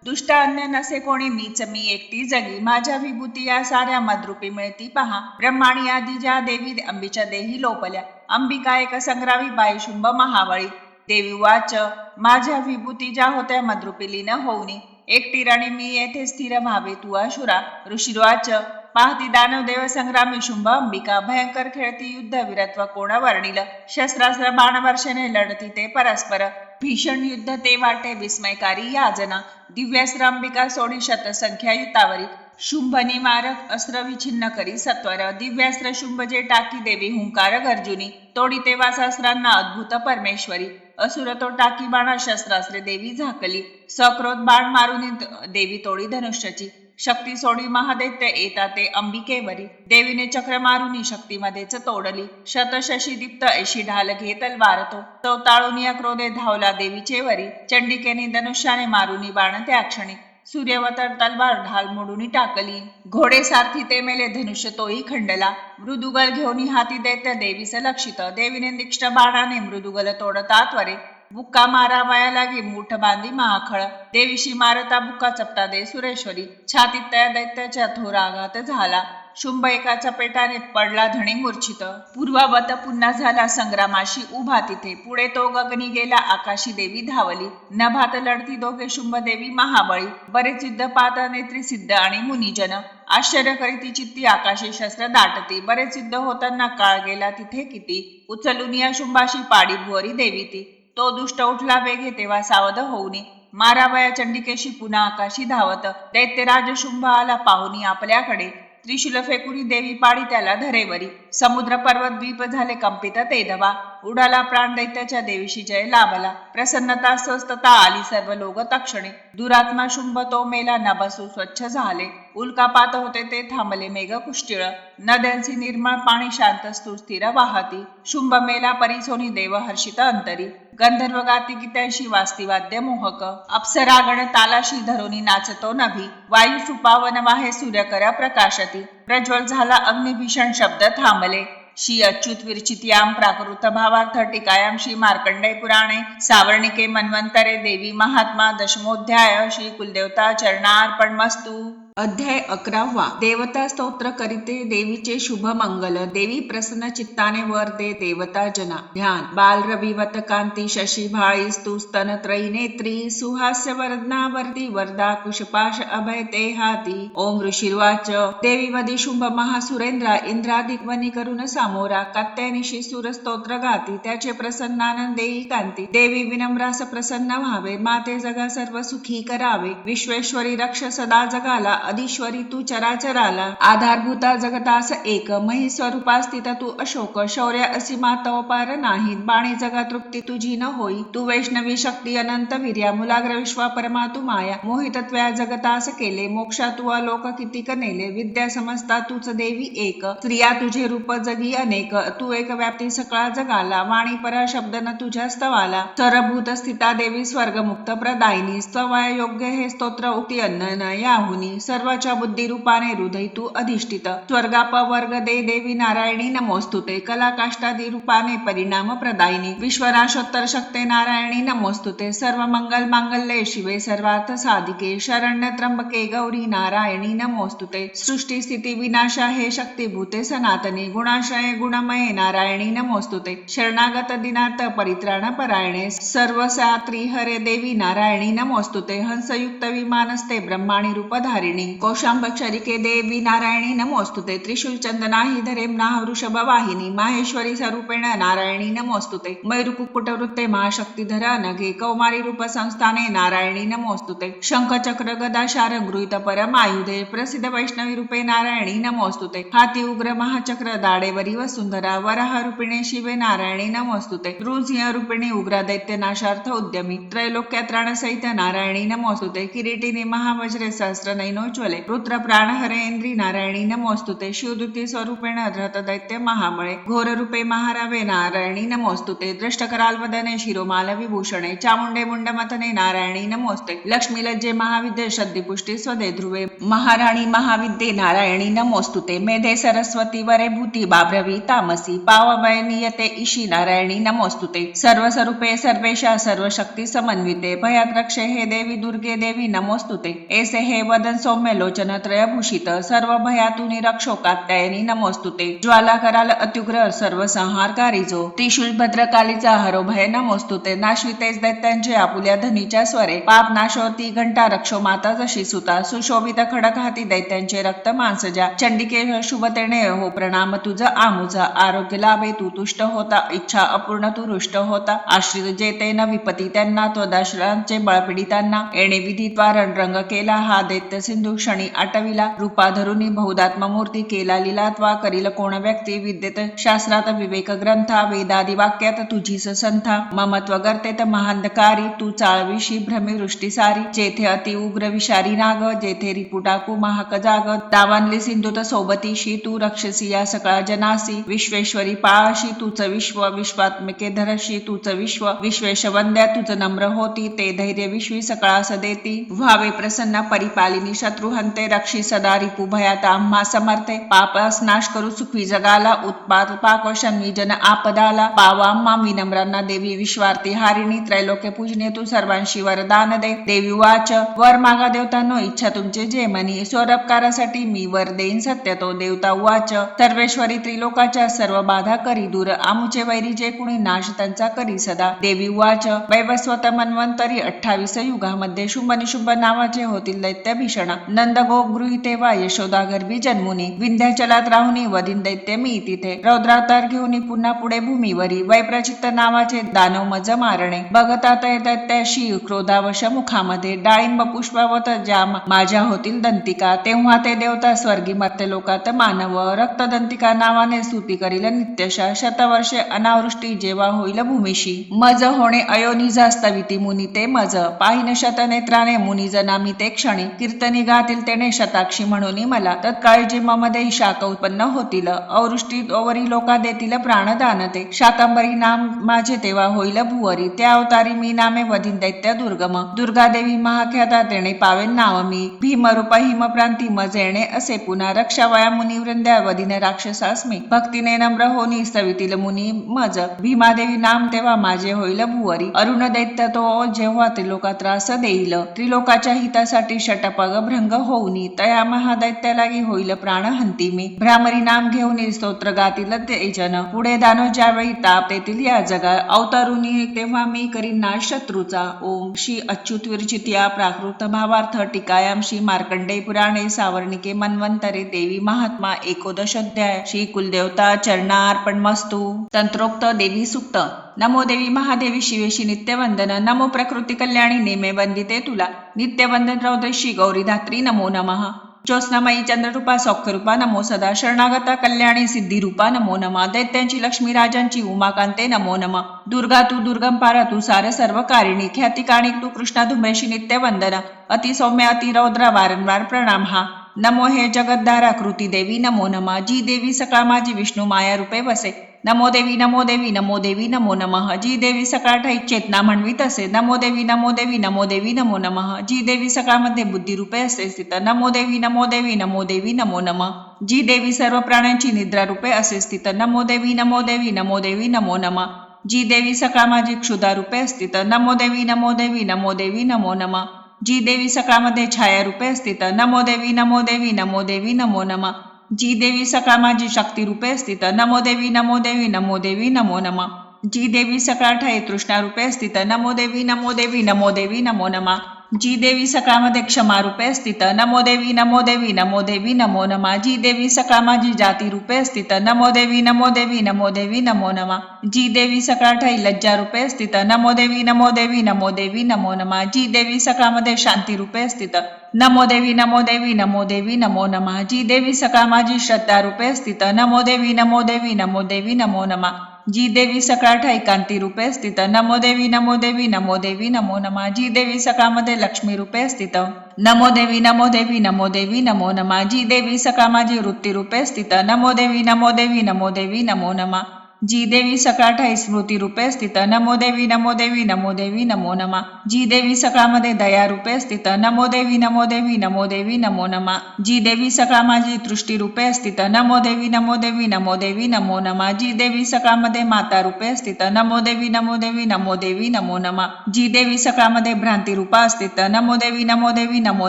दुष्ट अन्य नसे कोणी मी एकटी जगी माझ्या विभूती या साऱ्या मद्रूपी मिळती पहा. ब्रह्माणी आदी ज्या देवी अंबीच्या देही लोपल्या अंबिका एक संग्रामी बाई शुंभ महावळी. देवी वाच माझ्या विभूती ज्या होत्या मद्रूपी लीन होऊनी एकटी राणी मी येथे स्थिर व्हावे तू अशुरा. ऋषिवाच पाहती दानव देव संग्रामी शुंभ अंबिका भयंकर खेळती युद्ध वीरत्व कोण वर्णिल. शस्त्रास्त्र बाणवर्षाने लढती ते परस्पर भीषण युद्ध ते वाटे विस्मयकारी याजना. दिव्यास्त्र अंबिका सोडी शतसंख्या युतावरी शुंभनी मारक अस्त्र विछिन्न करी सत्वर. दिव्यास्त्र शुंभ जे टाकी देवी हुंकार गर्जुनी तोडी ते वासास्त्रांना अद्भुत परमेश्वरी. असुर तो टाकी बाणा शस्त्रास्त्रे देवी झाकली सक्रोध बाण मारून देवी तोडी धनुष्याची. शक्ती सोडी महादैत्य येता ते अंबिकेवरी देवीने चक्र मारुनी शक्तीमध्येच तोडली. शतशशी दीप्त ऐशी ढाल घे तलवार तो ताळून या क्रोधे धावला देवीचे वरी. चंडिकेने धनुष्याने मारुनी बाण त्या क्षणी सूर्यवतर तलवार ढाल मोडून टाकली. घोडे सारथी ते मेले धनुष्य तोही खंडला. मृदुगल घेऊन हाती दैत्य देवीस लक्षित देवीने तीक्ष्ण बाणाने मृदुगल तोडता त्वरे. बुक्का मारावया लागे मूठ बांधी महाखळ देवीशी मारता बुक्का चपटा दे सुरेश्वरी. छातीत त्या दैत्याच्या थोर आघात झाला शुंभ एका चपेटाने पडला धणी मूर्छित. पूर्ववत पुन्हा झाला संग्रामाशी उभा तिथे पुढे तो गगनी गेला आकाशी देवी धावली. नभात लढती दोघे शुंभ देवी महाबळी बरेच युद्ध पाहत नेत्री सिद्ध आणि मुनिजन. आश्चर्य करीती चित्ती आकाशी शस्त्र दाटती बरेच युद्ध होताना काळ गेला तिथे किती. उचलून या शुंभाशी पाडी भुवरी देवी ती तो दुष्ट उठला वेगे तेव्हा सावध होऊनी मारावया चंडिकेशी पुन्हा आकाशी धावत. दैत्यराज शुंभ आला पाहुनी आपल्याकडे त्रिशूल फेकुरी देवी पाडी त्याला धरेवरी. समुद्र पर्वत द्वीप झाले कंपित ते धवा उडाला प्राण दैत्याच्या देवीशी जय लाभला. प्रसन्नता स्वस्थता आली सर्व लोक तक्षणे दुरात्मा शुंभ तो मेला नभसू स्वच्छ झाले. उल्कापात होते ते थांबले मेघ कुष्टिळ नद्यांची निर्मळ पाणी शांत स्थिर वाहती. शुंभ मेला परिसोनी देव हर्षित अंतरी गंधर्व गाती गीत्यांशी वास्ती वाद्य मोहक. अप्सरागण तालाशी धरोनी नाचतो नभी वायू सुपावन वाहे सूर्यकर प्रकाशती. प्रज्वल झाला अग्निभीषण शब्द थांबले श्री अच्युत विरचित्याम प्राकृत भावार्थ टीकायाम श्री मार्कंडेय पुराणे सावर्णिके मन्वंतरे देवी महात्मा दशमोध्याय श्री कुलदेवता चरणार्पण मस्तु. अध्याय 11. देवता स्तोत्र करीते देवीचे शुभ मंगल. देवी प्रसन्न चित्ताने वर दे देवता जना. ध्यान बाल रविवत कांती शशी भाळी स्तु स्तन त्रयी नेत्री सुहास्य वरदनावर्ती वरदा कुशपाश अभय ते हाती. ओम ऋषिर्वाच देवी वदी शुंभ महासुरेंद्रा इंद्रादिक वनी करून सामोरा कात्यानिशी सुर स्तोत्र गाती त्याचे प्रसन्नानंदेई कांती. देवी विनम्रास प्रसन्न व्हावे माते जगा सर्व सुखी करावे. विश्वेश्वरी रक्ष सदा जगाला अधीश्वरी तू चराचराला आधारभूता जगतास एक मही स्वरूपा स्थित तू अशोक शौर्य असीमा तव पार नाही बाणी जगा तृप्ती तुझी न होई. तू वैष्णवी शक्ती अनंत वीर्या मुलाग्र विश्वा परमा तू माया मोहितत्व्या जगतास केले मोक्षा तू अलोक कितीक नेले. विद्या समजता तूच देवी एक स्त्रिया तुझे रूप जगी अनेक तू एक व्याप्ती सकळा जगाला वाणी परा शब्द न तुझ्या स्तवाला. सरभूत स्थिता देवी स्वर्गमुक्त प्रदायिनी स्तवाय योग्य हे स्तोत्र उक्ती अन्न याहुनी. सर्वाच्या बुद्धी रूपाने हृदय तू अधिष्ठित स्वर्गाप वर्ग दे देवी नारायणी नमोस्तुते. कला काष्टादी रूपाने परिणाम प्रदायिनी विश्वनाशोत्तर शक्ते नारायणी नमोस्तुते. सर्व मंगल मांगल्ये शिवे सर्वार्थ साधिके शरण्य त्र्यंबके गौरी नारायणी नमोस्तुते. सृष्टी स्थिती विनाशा हे शक्तीभूते सनातनी गुणाशये गुणमये नारायणी नमोस्तुते. शरणागत दिनार्थ परित्राण परायणे सर्वसात्री हरे देवी नारायणी नमोस्तुते. हंसयुक्त विमानस्ते ब्रह्माणी रूपधारिणी कौशांबक्षरिके देवी नारायणी नमोस्तुते. त्रिशूल चंदनाही धरेम्ना वृषभ वाहिनी माहेश्वरी स्वरूपेण नारायणी नमोस्तुते. मयूर कुक्कुट वृत्ते महाशक्तीधर अनघे कौमारी रूप संस्थाने नारायणी नमोस्तुते. शंख चक्र गदा शार गृहीत परमायुधे प्रसिद्ध वैष्णवी रूपे नारायणी नमोस्तुते. हाती उग्र महाचक्र दाडेवरी वसुंधरा वराह रूपिणे शिवे नारायणी नमोस्तुते. नृसिंह रूपिणी उग्र दैत्य नाशार्थ उद्यमी त्रैलोक्यात्राण सहित नारायणी नमोस्तुते. किरीटिनी महावज्रे सहस्र नैनो प्रज्वले रुद्र प्राणहरे इंद्री नारायणी नमोस्तुते शिवदूती स्वरूपेण धृत दैत्य महाबळे घोर रूपे महारावे नारायणी नमोस्तुते दृष्टकराल वदने शिरोमाल विभूषणे चामुंडे मुंडमथने नारायणी नमोस्ते लक्ष्मी लज्जे महाविद्ये शब्दपुष्टी स्वदे ध्रुवे महाराणी महाविद्ये नारायणी नमोस्तुते मेधे सरस्वती वरे भूती बाभ्रवी तामसी पावभय नियते ईशी नारायणी नमोस्तुते सर्वस्वरूपे सर्वेशा सर्वशक्ती समन्विते भयात रक्षे हे देवी दुर्गे देवी नमोस्तुते ऐसे हे वदन सौम्य लोचन त्रयभूषित सर्व भयातुनी रक्षो कात्यायनी नमोस्तुते ज्वाला कराल अत्युग्र सर्व संहारकारी जो त्रिशूल भद्रकालीचा हरो भय नमोस्तुते नाशवितेच दैत्यांचे आपुल्या धनीच्या स्वरे पाप नाशोती घंटा रक्षो माता जशी सुता सुशोभित खडक हाती दैत्यांचे रक्त मांसजा चंडिके शुभतेने हो प्रणाम तुझ आमुझ आरोग्य लाभे तू तुष्ट होता इच्छा अपूर्ण तू रुष्ट होता आश्रित जेते न विपती त्यांना त्वदाश्रांचे बळपीडितांना येणे विधिद्वार रंग केला हा दैत्य सिंधू क्षणी आटविला रूपा धरुनी बहुदात्म मूर्ती केला लिलात्वा करील कोण व्यक्ती विद्येत शास्त्रात विवेक ग्रंथा वेदादी वाक्यात तुझीच संथा ममत्व गर्तेत महांधकारी तू चाळविशी भ्रमिवृष्टी सारी जेथे अति उग्र विषारी नाग जेथे रिपुटाकू महाक जाग दावानली सिंधुत सोबतीशी तू रक्षसी या सकळा जनासी विश्वेश्वरी पाळशी तुझ विश्व विश्वात्मिके धरशी तुझ विश्व विश्वेश वंद्या तुझ नम्र होती ते धैर्य विश्वी सकळास देती व्हावे प्रसन्न परिपालिनी शत्रुहंते रक्षी सदा रिपु भयात आम्हा समर्थे पापस नाश करू सुखवी जगाला उत्पात पाक शन्वी जन आपदाला पावा आम्हा विनम्रांना देवी विश्वार्थी हारिणी त्रैलोक्य पूजने तू सर्वांशी वरदान दे देवी वाच वर मागा देवतांनो इच्छा तुमचे जे मनी स्वरपकारासाठी मी वर देईन सत्य तो देवता वाच सर्वेश्वरी त्रिलोकाच्या सर्व बाधा करी दूर आमुचे वैरी जे कुणी नाश त्यांचा करी सदा देवी वाच वैवस्वत मन्वंतरी 28 युगामध्ये शुंभ निशुंभ नावाचे होतील दैत्य भीषण नंद गोप गृहीते वा यशोदा गर्भी जन्मुनी विंध्याचलात राहुनी वदिन दैत्य मी तिथे रौद्रावतार घेऊनी पुन्हा पुढे भूमीवरी वैप्रचित्त नावाचे दानव मज मारणे बघता ते दैत्याशी क्रोधावश मुखामध्ये डाळिंब पुष्पावत ज्या माझ्या होतील दंतिका तेव्हा ते देवता स्वर्गी मर्त्य लोकात मानव रक्तदंतिका नावाने स्तुती करील नित्यशा शतवर्षे अनावृष्टी जेव्हा होईल भूमीशी मज होणे अयोनिजास्तविती मुनी ते मज पाहिन शतनेत्राने मुनिजनामी ते क्षणी कीर्तनी गातील तेने शताक्षी म्हणून मला तत्काळी जे ममध्ये शाख उत्पन्न होतील अवृष्टी ओवरी लोका देतील प्राणदान ते शाकंबरी नाम माझे तेव्हा होईल भुवरी त्या अवतारी मी नामे वधिन दैत्य दुर्गम दुर्गा देवी महाख्याता तेणे पावेन नाव मी भीमरूप हिमप्रांती मज येणे असे पुन्हा रक्षावया मुनी वृंद्या वधिन राक्षसास्मी भक्तीने नम्र होनी स्तवितील मुनी मज भीमादेवी नाम तेव्हा माझे होईल भुवरी अरुण दैत्य तो जेव्हा त्रिलोका त्रास देईल त्रिलोकाच्या हितासाठी शटपग भृंग होऊनी तया महादैत्यालागी होईल प्राण हंती मी भ्रामरी नाम घेऊन स्तोत्र गातील तेजन पुढे दानो ज्यावेळी ताप देतील या जगा अवतारुनी तेव्हा मी करीन नाश शत्रूचा ओम श्री अच्युत विरचित्या प्राकृत भावार्थ टीकायाम श्री मार्कंडेय पुराणे सावर्णिके मन्वंतरे देवी महात्मा एकोदश अध्याय श्री कुलदेवता चरणार्पण मस्तु तंत्रोक्त देवी सुक्त नमो देवी महादेवी शिवेशी नित्यवंदन नमो प्रकृती कल्याणी नेमे वंदिते तुला नित्यवंदन रौद्रशी गौरी धात्री नमो नमः ज्योत्स्नामयी चंद्ररूपा सौख्यरूपा नमो सदा शरणागता कल्याणी सिद्धिरूपा नमो नमः दैत्यांची लक्ष्मी राजांची उमाकांते नमो नमः दुर्गा तू दुर्गम पारा तू सार सर्व कारिणी ख्याती काणिक तू कृष्णा धुम्रेशी नित्यवंदन अति सौम्य अति रौद्र वारंवार प्रणाम हा नमो हे जगद्धारा कृती देवी नमो नमः जी देवी सकाळ माझी विष्णू माया रूपे वसे नमो देवी नमो देवी नमो देवी नमो नमः जी देवी सकाळ ठाई चेतना म्हणवीत असे नमो देवी नमो देवी नमो देवी नमो नमः जी देवी सकाळमध्ये बुद्धी रूपे असे स्थित नमो देवी नमो देवी नमो देवी नमो नमः जी देवी सर्व प्राण्यांची निद्रा रूपे असे स्थित नमो देवी नमो देवी नमो देवी नमो नमः जी देवी सकाळ माझी क्षुधा रूपे अस्थित नमो देवी नमो देवी नमो देवी नमो नमः जी देवी सकाळमध्ये छाया रूपे अस्थित नमो देवी नमो देवी नमो देवी नमो नमः जी देवी सकाळ माझी शक्ती रूपे स्थित नमो देवी नमो देवी नमो देवी नमो नमः जी देवी सकाळ ठाई तृष्णा रूपे स्थित नमो देवी नमो देवी नमो देवी नमो नमः जी देवी सकाळमध्ये क्षमा रूपे स्थित नमो देवी नमो देवी नमो देवी नमो नमः जी देवी सकाळ माझी जाती रूपे स्थित नमो देवी नमो देवी नमो देवी नमो नमः जी देवी सकाळ ठाई लज्जा रूपे स्थित नमो देवी नमो देवी नमो देवी नमो नमः जी देवी सकाळमध्ये शांती रूपे स्थित नमो देवी नमो देवी नमो देवी नमो नमः जी देवी सकाळ माझी श्रद्धा रूपे स्थित नमो देवी नमो देवी नमो देवी नमो नमः जी देवी सकळाठ एकांती रूपे स्थित नमो देवी नमो देवी नमो देवी नमो नमा जी देवी सकाळमध्ये लक्ष्मी रूपे स्थित नमो देवी नमो देवी नमो देवी नमो नमा जी देवी सकाळ माझी वृत्ती रूपे स्थित नमो देवी नमो देवी नमो देवी नमो नमा जी देवी सकाळ स्मृती रूपे स्थित नमो देवी नमो देवी नमो देवी नमो नमा जी देवी सकाळमध्ये दया रूपे स्थित नमो देवी नमो देवी नमो देवी नमो नमा जी देवी सकाळ माझी दृष्टी रूपे स्थित नमो देवी नमो देवी नमो देवी नमो नमा जी देवी सकाळमध्ये माता रूपे स्थित नमो देवी नमो देवी नमो देवी नमो नमा जी देवी सकाळमध्ये भ्रांती रूपा स्थित नमो देवी नमो देवी नमो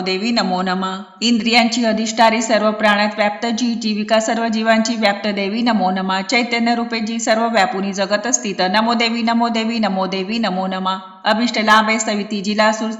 देवी नमो नमा इंद्रियांची अधिष्ठारी सर्व प्राण्यात व्याप्त जी जीविका सर्व जीवांची व्याप्त देवी नमो नमा चैतन्य रूपे जी सर्व व्यापुनी जगत स्थित नमो देवी नमो देवी नमो देवी नमो नमा अभिष्ट लाभे सविती जिलासूर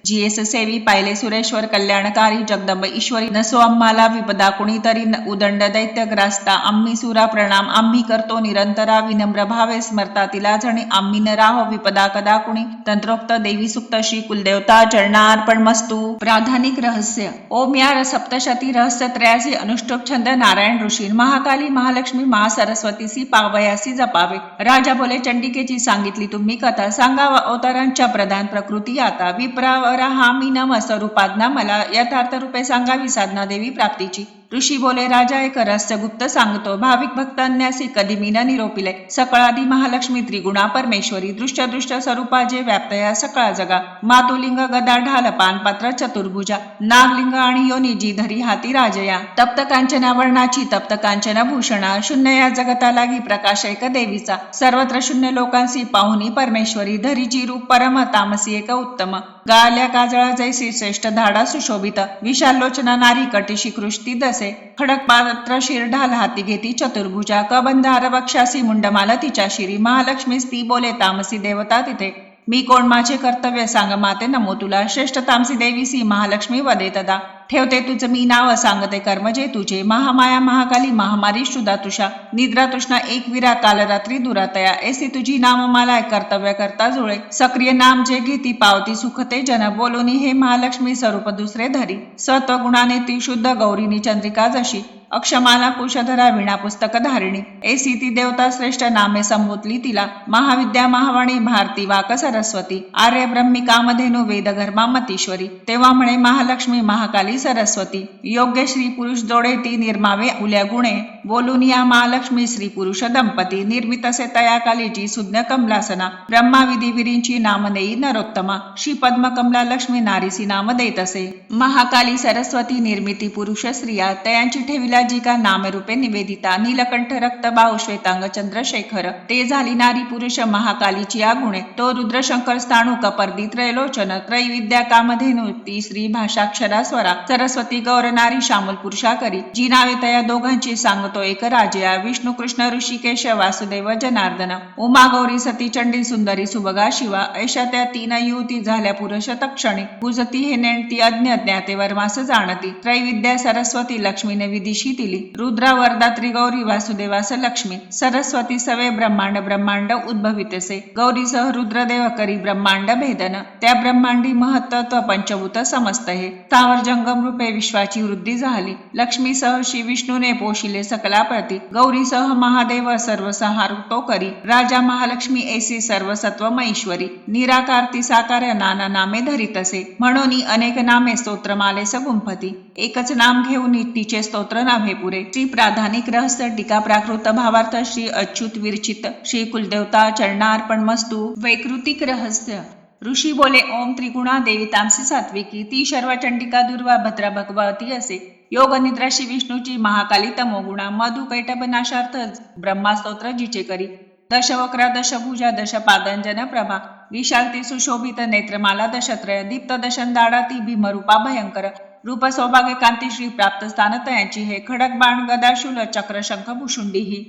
जीएस सेवी पाहिले सुरेश्वर कल्याणकारी जगदंब ईश्वरी नसो आम्हाला विपदा कुणीतरी उदंड दैत्यग्रास्ता आम्ही सुरा प्रणाम आम्ही करतो निरंतरा विनम्र भावे स्मरता तिला जणी आम्ही न राहो विपदा कदा कुणी तंत्रोक्त देवी सुक्त श्री कुलदेवता चरणार्पण मस्तू प्राधानिक रहस्य ओम या सप्तशती रहस्य त्रयासी अनुष्टुप छंद नारायण ऋषी महाकाली महालक्ष्मी महासरस्वतीसी पावयासी जपावे राजा बोले चंडिकेची सांगितली तुम्ही कथा सांगावा अवतारांच्या प्रधान प्रकृती आता विप्रावरा हा मी नम स्वरूपाज्ञा मला यथार्थ रूपे सांगावी साधना देवी प्राप्तीची ऋषी बोले राजा एक रहस्य गुप्त सांगतो भाविक भक्तांन्यासी कधी मी न निरोपिले सकळादी महालक्ष्मी त्रिगुणा परमेश्वरी दृष्ट स्वरूपा जे व्याप्तया सकळा जगा मातुलिंग गदा ढाल पानपात्र चतुर्भुजा नागलिंग आणि योनी जी धरी हाती राजया तप्त कांचना वर्णाची तप्त कांचन भूषणा शून्य या जगता लागी प्रकाश एक देवीचा सर्वत्र शून्य लोकांसी पाहुनी परमेश्वरी धरी जी रूप परम तामसी एक उत्तम गाळल्या काजळा जैसी श्रेष्ठ धाडा सुशोभित विशालोचना नारी कटिशी कृष्टी दसे खडक पात्र शिर ढाल हाती घेती चतुर्भुजा कबंधार वक्षासी मुंडमाल तिच्या शिरी महालक्ष्मी ती बोले तामसी देवता तिथे मी कोण माझे कर्तव्य सांग माते नमो तुला श्रेष्ठ तामसी देवीसी महालक्ष्मी वदे तदा ठेवते तुझं मी नाव सांगते कर्म जे तुझे महामाया महाकाली महामारी शुदा तुषा निद्रा तृष्णा एक विरा कालरात्री दुरातया ऐसी तुझी नाम मला कर्तव्य करता जुळे सक्रिय नाम जे घेती पावती सुखते जन बोलूनी हे महालक्ष्मी स्वरूप दुसरे धरी सत्व गुणाने ती शुद्ध गौरीनी चंद्रिका जशी अक्षमाला कुशधरा विणा पुस्तक धारिणी ऐसी ती देवता श्रेष्ठ नामे संबोधली तिला महाविद्या महावाणी भारती वाक सरस्वती आर्य ब्रह्मी कामधेनु वेद घर्मा मतीश्वरी तेव्हा म्हणे महालक्ष्मी महाकाली सरस्वती योग्य स्त्री पुरुष जोडे ती निर्मावे उल्या गुणे बोलून या महालक्ष्मी स्त्री पुरुष दंपती निर्मित असे तयाकाली जी सुज्ञ कमलासना ब्रह्मा विधी विरींची नाम देई नरोत्तमा श्री पद्म कमला लक्ष्मी नारीसी नाम देत असे महाकाली सरस्वती निर्मिती पुरुष स्त्रिया तयांची ठेविला जी का नामरूपे निवेदिता नीलकंठ रक्तबाहू श्वेतांग चंद्रशेखर ते झाली नारी पुरुष महाकालीची आगुणे तो रुद्रशंकर स्थाणू कपर्दी त्रैलोचन त्रैविद्या कामधेनु ती श्री भाषाक्षरा स्वरा सरस्वती गौर नारी श्यामल पुरुषा करी जी नावे तया दोघांची सांगतो एक राजया विष्णू कृष्ण ऋषिकेश वासुदेव जनार्दन उमा गौरी सती चंडी सुंदरी सुभगा शिवा ऐशा त्या तीन युवती झाल्या पुरुष तक्षणी पूजती हे नेणती अज्ञ ज्ञाते वर्मास जाणती त्रैविद्या सरस्वती लक्ष्मीने विदिशी दिली रुद्रा वरदा त्रिगौरी वासुदेवास लक्ष्मी सरस्वती सवे ब्रह्मांड उद्भवितसे गौरीसह रुद्रदेव करी ब्रह्मांड भेदन त्या ब्रह्मांडी महत्त्व पंचभूत समस्त हे स्थावर जंगम रूपे विश्वाची वृद्धी झाली लक्ष्मीसह श्री विष्णूने पोशिले सकला प्रती गौरीसह महादेव सर्वसंहार तो करी राजा महालक्ष्मी ऐसी सर्वसत्व महेश्वरी निराकार ती साकार नाना नामे धरितसे म्हणून अनेक नामे स्तोत्रमालेस गुंफती एकच नाम घेऊन तिचे स्तोत्र नामे पुरे श्री प्राधानिक रहस्य टीका प्राकृत भावार्थ श्री अच्युत विरचित श्री कुलदेवता चरणार्पण मस्तू वैकृतिक रहस्य ऋषी बोले ओम त्रिगुणा देवी तामसी सात्विकी ती शर्व चंडिका दुर्वा भद्रा भगवती असे योग निद्रा श्री विष्णूची महाकाली तमोगुणा मधु कैटभ नाशार्थ ब्रह्मा स्तोत्र जिचे करी दशवक्रा दशभुजा दशपादंजन प्रभा विशालती सुशोभित नेत्रमाला दशत्रय दीप्त दशंदाडा ती भीमरूपा भयंकर रूप सौभाग्य कांती श्री प्राप्त स्थान तयांची हे खडक बाण गदाशूल चक्र शंख भुषुंडी ही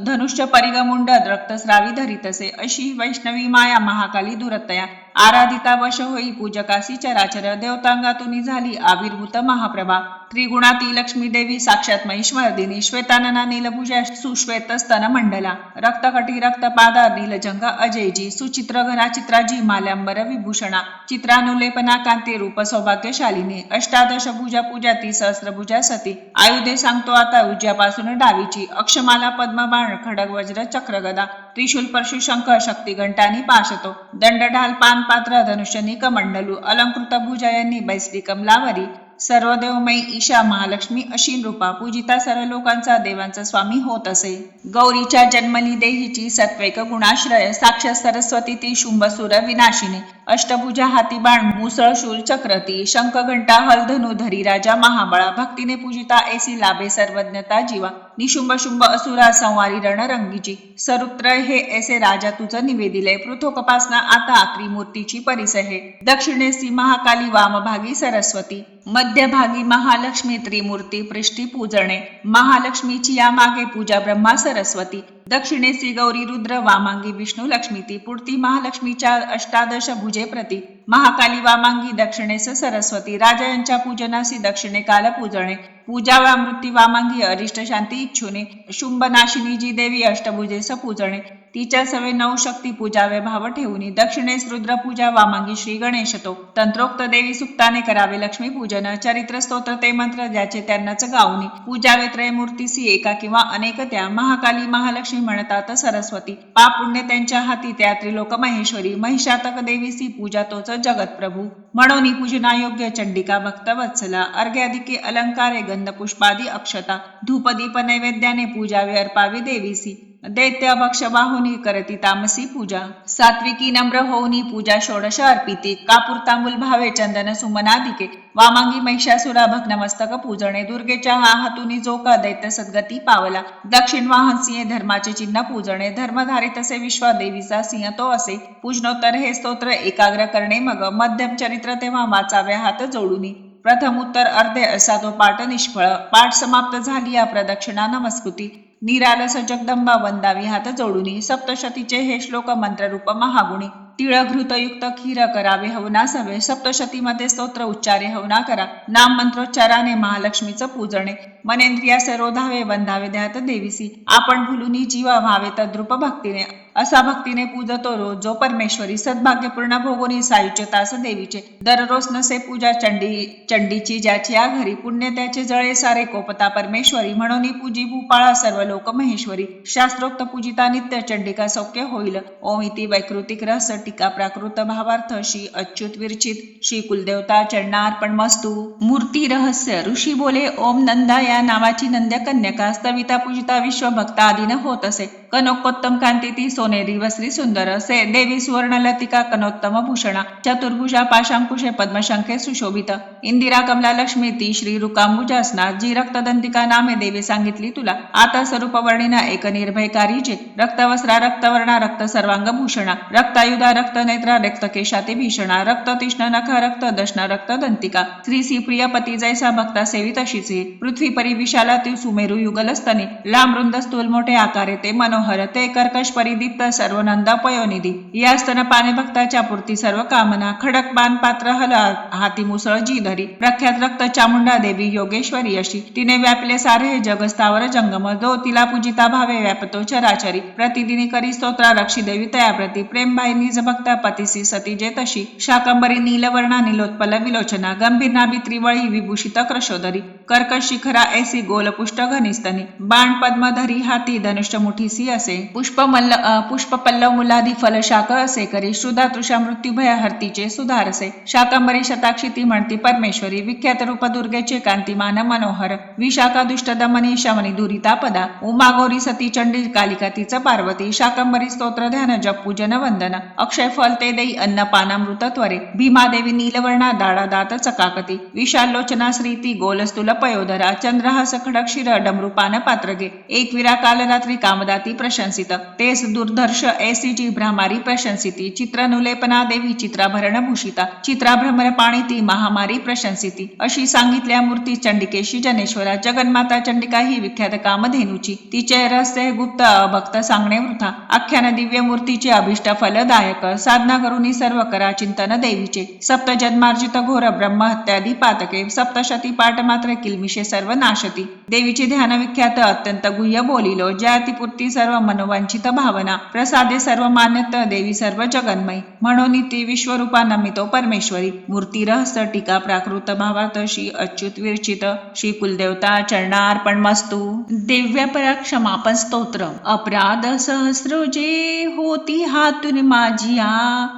धनुष्य परिगमुंड रक्तस्रावी धरितसे अशी वैष्णवी माया महाकाली दुरतया आराधिता वश होई पूजकासी चराचर देवतांगातुनी झाली आविर्भूत महाप्रभा त्रिगुणाती लक्ष्मी देवी साक्षात महिष्मर्दिनी श्वेतानना नीलभुजा सुश्वेत स्तन मंडला रक्तकटी रक्तपादा नीलजंग अजयजी सुचित्र घना चित्राजी माल्यांबर विभूषणा चित्रानुलेपना कांती रूप सौभाग्यशालिनी अष्टादश भुजा पूजा ती सहस्रभुजा सती आयुधे सांगतो आता उज्यापासून डावीची अक्षमाला पद्मबाण खडग वज्र चक्र गदा त्रिशूल परशु शंख शक्ती घंटानी पाशतो दंड ढाल पान पात्र धनुष्यनी कमंडलू अलंकृत भुजा यांनी बैसली कमलावरी सर्वदेवमयी ईशा महालक्ष्मी अशी नृपा पूजिता सर्व लोकांचा देवांचा स्वामी होत असे गौरीच्या जन्मली देहीची सत्वैक गुणाश्रय साक्षात सरस्वती ती शुंभसुर विनाशिनी अष्टभुजा हाती बाण मुसळ शूल चक्रती शंख घंटा हलधनु धरी राजा महाबळा भक्तीने पूजिता ऐसी लाभे सर्वज्ञता जीवा निशुंभ शुंभ असुरा संवारी रणरंगीची सरुत्र हे ऐसे राजा तुझं निवेदिले पृथोकपासना आता त्रिमूर्तीची परिस हे दक्षिणेसी महाकाली वामभागी सरस्वती मध्यभागी महालक्ष्मी त्रिमूर्ती पृष्ठी पूजणे महालक्ष्मीची या मागे पूजा ब्रह्मा सरस्वती दक्षिणेसी गौरी रुद्र वामांगी विष्णू लक्ष्मी ती पुढती महालक्ष्मीच्या अष्टादश भुजे प्रती महाकाली वामांगी दक्षिणेस सरस्वती राजा यांच्या पूजनासी दक्षिणे काल पूजणे पूजा वामृती वामांगी अरिष्ट शांती इच्छुने शुंभ नाशिनी जी देवी अष्टभुजेस पूजणे तिच्या सवे नऊ शक्ती पूजावे भाव ठेवून दक्षिणेस रुद्र पूजा वामांगी श्री गणेश तो तंत्रोक्त देवी सुक्ताने करावे लक्ष्मी पूजन चरित्र स्तोत्र ते मंत्र ज्याचे त्यांनाच गाऊनी पूजावे त्रयमूर्तीसी एका किंवा अनेक त्या महाकाली महालक्ष्मी म्हणतात सरस्वती पाप पुण्य त्यांच्या हाती त्या त्रिलोक महेश्वरी महिषातक देवीसी पूजा तोच जगत प्रभू म्हणून पूजनायोग्य चंडिका भक्त वत्सला अर्घ्यादिके अलंकारे गंध पुष्पादी अक्षता धूपदीप नैवेद्याने पूजावे अर्पावे देवीसी दैत्य भक्ष बाहुनी करती तामसी पूजा सात्विकी नम्र होऊनी पूजा षोडश अर्पिती कापूर तांबूल भावे चंदन सुमनादिके वामांगी महिषासुरा भग्नमस्तक पूजणे दुर्गेच्या हातुनी जो का दैत्य सद्गती पावला दक्षिण वाहन सिंह धर्माचे चिन्ह पूजणे धर्मधारी तसे विश्वा देवीचा सिंह तो असे पूजनोत्तर हे स्तोत्र एकाग्र करणे मग मध्यम चरित्र तेव्हा वाचावे हात जोडूनी प्रथम उत्तर अर्धे असा तो पाठ निष्फळ पाठ समाप्त झाली या प्रदक्षिणा नमस्कृती निरालस जगदंबा वंदावी हात जोडूनी सप्तशतीचे हे श्लोक मंत्ररूप महागुणी तिळघृतयुक्त खीर करावे हवना सवे सप्तशतीमध्ये स्तोत्र उच्चारे हवना करा नाम मंत्रोच्चाराने महालक्ष्मीचं पूजणे मनेंद्रिया सरोधावे वंदावे ध्यात देवीसी आपण भुलुनी जीवा व्हावे तद्रूप भक्तीने असा भक्तीने पूजतो रोज जो परमेश्वरी सद्भाग्यपूर्ण भोगोनी सायुज्य तास देवीचे दररोज नसे पूजा चंडीची ज्याची या घरी पुण्य त्याचे जळे सारे कोपता परमेश्वरी म्हणून पूजी भूपाळा सर्व लोक महेश्वरी शास्त्रोक्त पूजिता नित्य चंडिका सौख्य होईल ओम इति वैकृतिक रस टीका प्राकृत भावार्थ श्री अच्युत विरचित श्री कुलदेवता चरणार्पण मस्तु मूर्ती रहस्य ऋषी बोले ओम नंदा या नावाची नंद्य कन्यका स्तविता पूजिता विश्वभक्ता आदीन होत असे कनकोत्तम कांती ती सोनेरी वस्त्री सुंदर असे देवी सुवर्ण लतिका कनोत्तम भूषणा चतुर्भुजा पाशांकुशे पद्मशंखे सुशोभित इंदिरा कमला लक्ष्मी ती श्री रुकांबुजासना जी रक्तदंतिका नामे देवी सांगितली तुला आता स्वरूप वर्णिना एक निर्भयकारी जे रक्तवस्त्रा रक्तवर्णा रक्त सर्वांग भूषणा रक्तायुधा रक्त नेत्रा रक्त केशाते भीषणा रक्त तीष्ण नख रक्त दशना रक्त दंतिका श्री प्रियपती जैसा भक्ता सेवित अशीचे पृथ्वी परी विशाला ती सुमेरू युगलस्तने लांब रुंद स्थूल मोठे आकारे ते मनोहर ते कर्कश परिदीप्त सर्वनंद पयोनिधी या स्तनपाने भक्ताच्या पूर्ती सर्व कामना खडक बाण पात्र हल हाती मुसळ जी धरी प्रख्यात रक्त चामुंडा देवी योगेश्वरी अशी तिने व्यापले सारे हे जग स्थावर जंगम जो तिला पूजिता भावे व्यापतो चराचरी प्रतिदिनी करी स्तोत्रा रक्षी देवी तयाप्रती प्रेमभाई निज भक्ता पतिसी सती जे तशी शाकंबरी नीलवर्णा नीलोत्पल विलोचना गंभीर नाभी त्रिवळी विभूषित कृशोदरी कर्कश शिखरा ऐसी गोलपुष्ट घनिस्तनी बाण पद्मधरी हाती धनुष्य मुठीसी असे पुष्प पल्लव मुलादी फल शाक असे करी श्रुधा तृषा मृत्युभय हर्तीचे सुधारसे शाकंबरी शताक्षी ती म्हणती परमेश्वरी विख्यात रूप दुर्गेचे कांतिमान मनोहर विशाखा दुष्ट दमनी शमनी दुरिता पदा उमा गौरी सती चंडी कालिका तीच पार्वती शाकंबरी स्तोत्र ध्यान जप पूजन वंदन अक्षय फल ते देई अन्नपानामृत त्वरे भीमादेवी नीलवर्णा दाडा दात चकाकती विशालोचना श्रीती गोलस्तुल पयोधरा चंद्रहास खडक शिर डमरूपान पात्रगे एक विरा काल रात्री कामदाती प्रशंसित तेच दुर्धर्ष ऐसी भ्रामारी प्रशंसिती चित्रनुलेपना देवी चित्राभरण भूषिता चित्राभ्रमर पाणी ती महामारी प्रशंसिती अशी सांगितल्या मूर्ती चंडिकेशी जनेश्वरा जगन्माता चंडिका ही विख्यात कामधेनूची तिचे रहस्य गुप्त भक्त सांगणे वृथा आख्यान दिव्य मूर्तीचे अभिष्ट फलदायक साधना करून सर्व करा चिंतन देवीचे सप्त जन्मार्जित घोर ब्रह्महत्यादी पातके सप्तशती पाठ मात्र किलमिषे सर्व नाशती देवीचे ध्यान विख्यात अत्यंत गुह्य बोलिलो जयातिपूर्ती सर्व मनोवांछित भावना प्रसादे सर्व मान्यत देवी सर्व जगन्मय म्हणून ती विश्वरूपा नमितो परमेश्वरी मूर्ती रहस्य टीका प्राकृत भावार्थ श्री अच्युत विरचित श्री कुलदेवता चरणार्पण मस्तु दिव्य पराक्षमापन स्तोत्र अपराध सहस्र जे होती हातून माझिया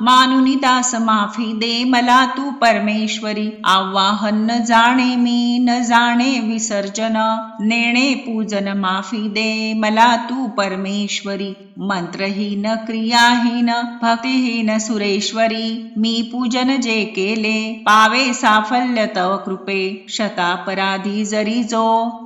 मानुनी दास माफी दे मला तू परमेश्वरी आवाहन न जाणे मी न जाणे विसर्जन नेणे पूजन माफी दे मला तू परमेश्वरी मंत्रहीन क्रियाहीन भक्तिहीन सुरेश्वरी मी पूजन जे केले पावे साफल्य तव कृपे शतापराधी जरी जो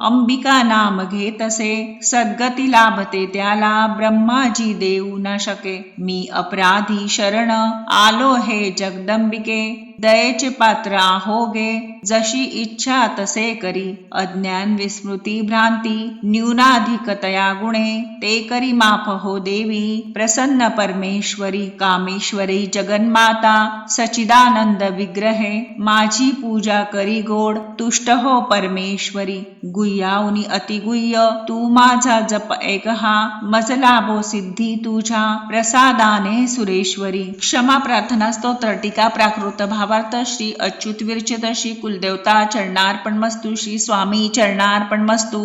अंबिका नाम घेतसे सद्गती लाभते त्याला ब्रह्माजी देऊ न शके मी अपराधी शरण आलो हे जगदंबिके दयेचे पात्र आहोगे जशी इच्छा तसे करी अज्ञान विस्मृती भ्रांती न्यूनाधिकतया गुणे ते करी माफ हो देवी प्रसन्न परमेश्वरी कामेश्वरी जगन्माता सचिदानंद विग्रहे माझी पूजा करी गोड तुष्ट हो परमेश्वरी गुह्याहुनी अतिगुह्य तू माझा जप एक हा मज लाभो सिद्धी तुझ्या प्रसादाने सुरेश्वरी क्षमा प्रार्थना स्तोत्र टीका प्राकृत भावार्थ श्री अच्युत विरचित श्री कुलदेवता चरणार्पण मस्तु श्री स्वामी चरणार्पण मस्तु।